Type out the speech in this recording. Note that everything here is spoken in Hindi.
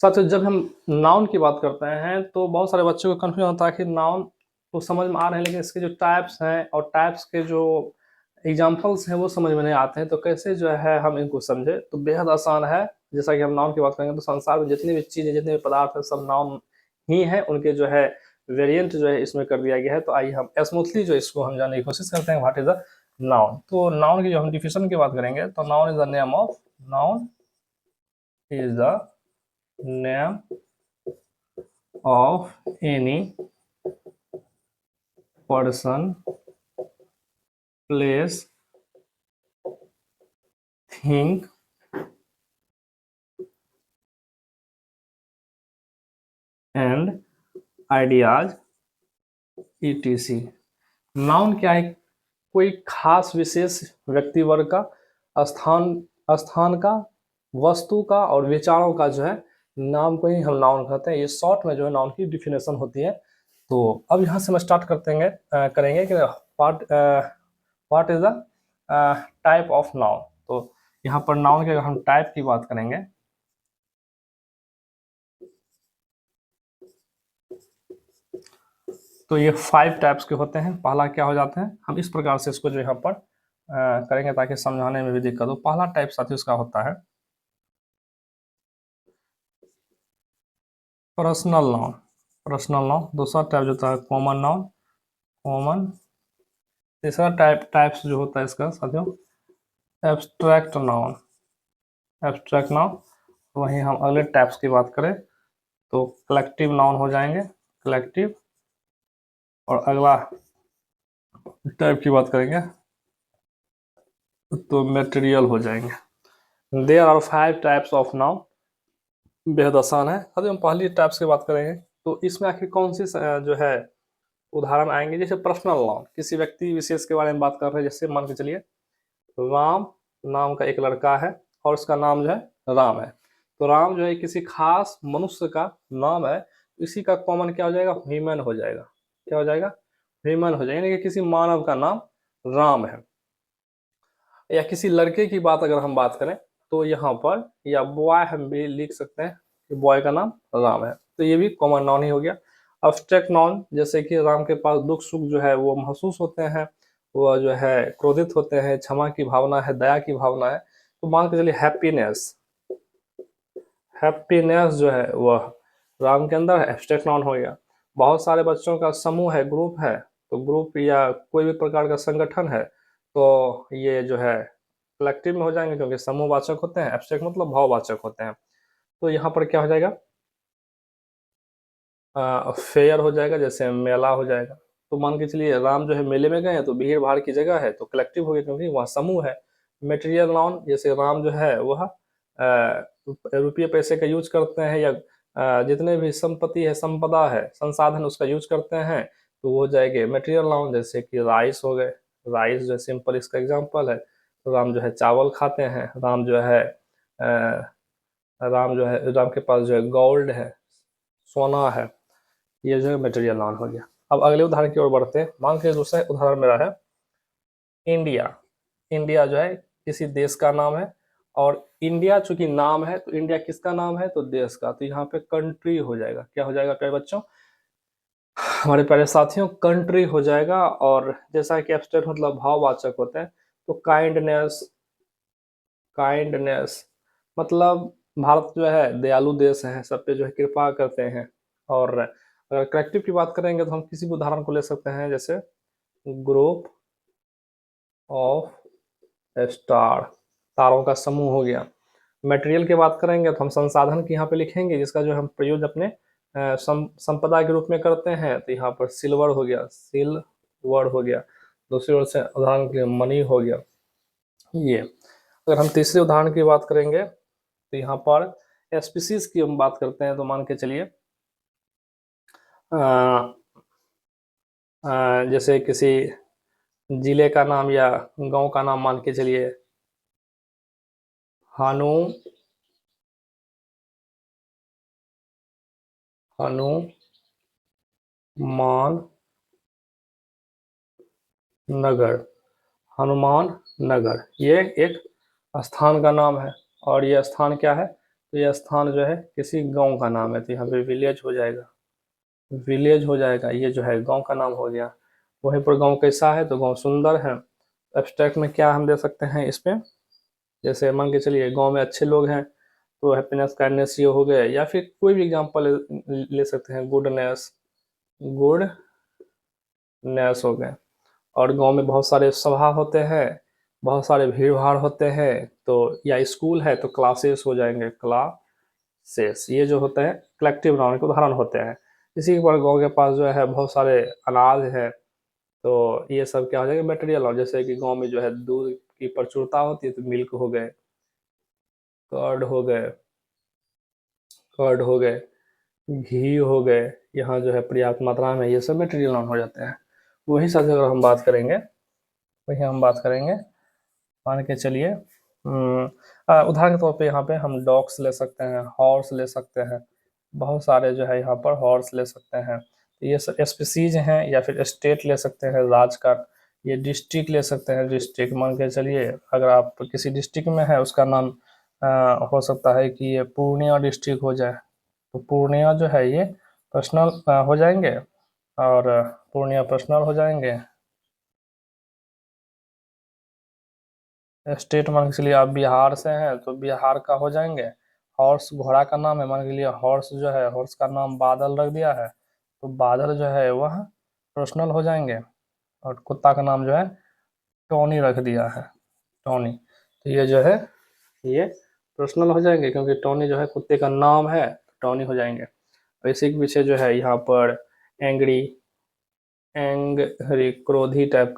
साथियों जब हम नाउन की बात करते हैं तो बहुत सारे बच्चों को कन्फ्यूजन होता है कि नाउन तो समझ में आ रहे हैं लेकिन इसके जो टाइप्स हैं और टाइप्स के जो एग्जाम्पल्स हैं वो समझ में नहीं आते हैं, तो कैसे जो है हम इनको समझे। तो बेहद आसान है। जैसा कि हम नाउन की बात करेंगे तो संसार में जितनी भी चीज़ें जितने भी पदार्थ हैं सब नाउन ही हैं, उनके जो है वेरिएंट जो है इसमें कर दिया गया है। तो आइए हम स्मूथली जो इसको हम जानने की कोशिश करते हैं। What is the noun. तो नाउन की जो हम डिफिनेशन की बात करेंगे तो noun is the name of noun is the name of any person, place, thing, and ideas etc। Noun क्या है? कोई खास विशेष व्यक्ति वर्ग का, स्थान स्थान का, वस्तु का और विचारों का जो है नाम को ही हम नाउन कहते हैं। ये शॉर्ट में जो है नाउन की डिफिनेशन होती है। तो अब यहाँ से हम स्टार्ट करेंगे कि what what is the type of noun. तो यहाँ पर नाउन के अगर हम टाइप की बात करेंगे तो ये 5 टाइप्स के होते हैं। पहला क्या हो जाता है, हम इस प्रकार से इसको जो यहाँ पर करेंगे ताकि समझाने में भी दिक्कत हो। पहला टाइप साथियों इसका होता है पर्सनल नाउन। Personal noun. दूसरा टाइप जो होता है कॉमन नाउन, कॉमन। तीसरा टाइप्स जो होता है इसका साथियों एब्स्ट्रैक्ट नाउन, एब्स्ट्रैक्ट नाउन। वहीं हम अगले टाइप्स की बात करें तो कलेक्टिव नाउन हो जाएंगे, कलेक्टिव। और अगला टाइप की बात करेंगे तो मटेरियल हो जाएंगे। There are 5 types of noun. बेहद आसान है। अभी हम पहली टाइप्स की बात करेंगे तो इसमें आखिर कौन सी जो है उदाहरण आएंगे। जैसे पर्सनल नाउन, किसी व्यक्ति विशेष के बारे में बात कर रहे हैं। जैसे मान के चलिए राम नाम का एक लड़का है और उसका नाम जो है राम है। तो राम जो है किसी खास मनुष्य का नाम है, इसी का कॉमन क्या हो जाएगा, ह्यूमन हो जाएगा। क्या हो जाएगा, ह्यूमन हो जाएगा। यानी कि किसी मानव का नाम राम है। या किसी लड़के की बात अगर हम बात करें तो यहाँ पर या बॉय हम भी लिख सकते हैं कि बॉय का नाम राम है। तो ये भी कॉमन नाउन ही हो गया। अब्स्ट्रैक्ट नाउन, जैसे कि राम के पास दुख सुख जो है वो महसूस होते हैं, वो जो है क्रोधित होते हैं, क्षमा की भावना है, दया की भावना है। तो मान के चलिए हैप्पीनेस, हैप्पीनेस जो है वह राम के अंदर एब्स्ट्रैक्ट नाउन हो गया। बहुत सारे बच्चों का समूह है, ग्रुप है, तो ग्रुप या कोई भी प्रकार का संगठन है तो ये जो है कलेक्टिव में हो जाएंगे क्योंकि समूहवाचक होते हैं। एब्स्ट्रैक्ट मतलब भाववाचक होते हैं। तो यहाँ पर क्या हो जाएगा, फेयर हो जाएगा, जैसे मेला हो जाएगा। तो मान के चलिए राम जो है मेले में गए हैं तो भीड़ भाड़ की जगह है तो कलेक्टिव हो गया क्योंकि वह समूह है। मटेरियल नाउन, जैसे राम जो है वह रुपये पैसे का यूज करते हैं या जितने भी संपत्ति है, संपदा है, संसाधन उसका यूज करते हैं तो वो हो जाएंगे मटेरियल नाउन। जैसे कि राइस हो गए, राइस जो सिंपल इसका एग्जांपल है। तो राम जो है चावल खाते हैं, राम जो है राम के पास जो है गोल्ड है, सोना है। ये जो है मटेरियल नाउन हो गया। अब अगले उदाहरण की ओर बढ़ते हैं। मान के दूसरा उदाहरण मेरा है इंडिया। इंडिया जो है किसी देश का नाम है और इंडिया चूंकि नाम है तो इंडिया किसका नाम है, तो देश का। तो यहाँ पे कंट्री हो जाएगा। क्या हो जाएगा प्यारे बच्चों, हमारे प्यारे साथियों, कंट्री हो जाएगा। और जैसा कि एब्स्ट्रैक्ट मतलब भाववाचक होते हैं तो काइंडनेस, काइंडनेस मतलब भारत जो है दयालु देश है, सब पे जो है कृपा करते हैं। और अगर कलेक्टिव की बात करेंगे तो हम किसी भी उदाहरण को ले सकते हैं, जैसे ग्रुप ऑफ स्टार, तारों का समूह हो गया। मटेरियल की बात करेंगे तो हम संसाधन की यहाँ पे लिखेंगे जिसका जो हम प्रयोग अपने संपदा के रूप में करते हैं। तो यहाँ पर सिल्वर हो गया, सिल्वर हो गया। दूसरी ओर से उदाहरण के लिए मनी हो गया। ये अगर हम तीसरे उदाहरण की बात करेंगे तो यहाँ पर स्पीसीज की हम बात करते हैं। तो मान के चलिए जैसे किसी जिले का नाम या गांव का नाम मान के चलिए हनु, हनुमान नगर, हनुमान नगर ये एक स्थान का नाम है। और ये स्थान क्या है, तो ये स्थान जो है किसी गांव का नाम है, तो यहाँ पे विलेज हो जाएगा, विलेज हो जाएगा, ये जो है गांव का नाम हो गया। वहीं पर गांव कैसा है, तो गांव सुंदर है। एब्स्ट्रैक्ट में क्या हम दे सकते हैं इस पे, जैसे मान के चलिए गांव में अच्छे लोग हैं, तो हैप्पीनेस काइंडनेस ये हो गए, या फिर कोई भी एग्जांपल ले सकते हैं, गुडनेस, गुडनेस हो गए। और गांव में बहुत सारे सभा होते हैं, बहुत सारे भीड़ भाड़ होते हैं, तो या स्कूल है तो क्लासेस हो जाएंगे, क्लासेस, ये जो होते हैं कलेक्टिव नाउन के उदाहरण होते हैं। इसी के पर गाँव के पास जो है बहुत सारे अनाज है, तो ये सब क्या हो जाएगा, मटेरियल। और जैसे कि गांव में जो है दूध की प्रचुरता होती है, तो मिल्क हो गए, कर्ड हो गए, कर्ड हो गए, घी हो गए, यहाँ जो है पर्याप्त मात्रा में, ये सब मटेरियल नाउन हो जाते हैं। वही साथ अगर हम बात करेंगे, वही हम बात करेंगे, मान के चलिए उदाहरण के तौर पे यहाँ पे हम डॉग्स ले सकते हैं, हॉर्स ले सकते हैं, बहुत सारे जो है यहाँ पर हॉर्स ले सकते हैं। तो ये स्पीसीज हैं, या फिर स्टेट ले सकते हैं, राज्य का। ये डिस्ट्रिक्ट ले सकते हैं, डिस्ट्रिक्ट मान के चलिए अगर आप किसी डिस्ट्रिक्ट में है, उसका नाम हो सकता है कि ये पूर्णिया डिस्ट्रिक्ट हो जाए, तो पूर्णिया जो है ये पर्सनल हो जाएंगे, और पूर्णिया पर्सनल हो जाएंगे। स्टेट मान के चलिए आप बिहार से हैं, तो बिहार का हो जाएंगे। हॉर्स घोड़ा का नाम है, मान के लिए हॉर्स जो है, हॉर्स का नाम बादल रख दिया है, तो बादल जो है वह पर्सनल हो जाएंगे। और कुत्ता का नाम जो है टॉनी रख दिया है, टॉनी, तो ये जो है ये पर्सनल हो जाएंगे, क्योंकि टॉनी जो है कुत्ते का नाम है, टॉनी हो जाएंगे। और इसी के पीछे जो है यहाँ पर एंग्री, एंग्री क्रोधी टाइप का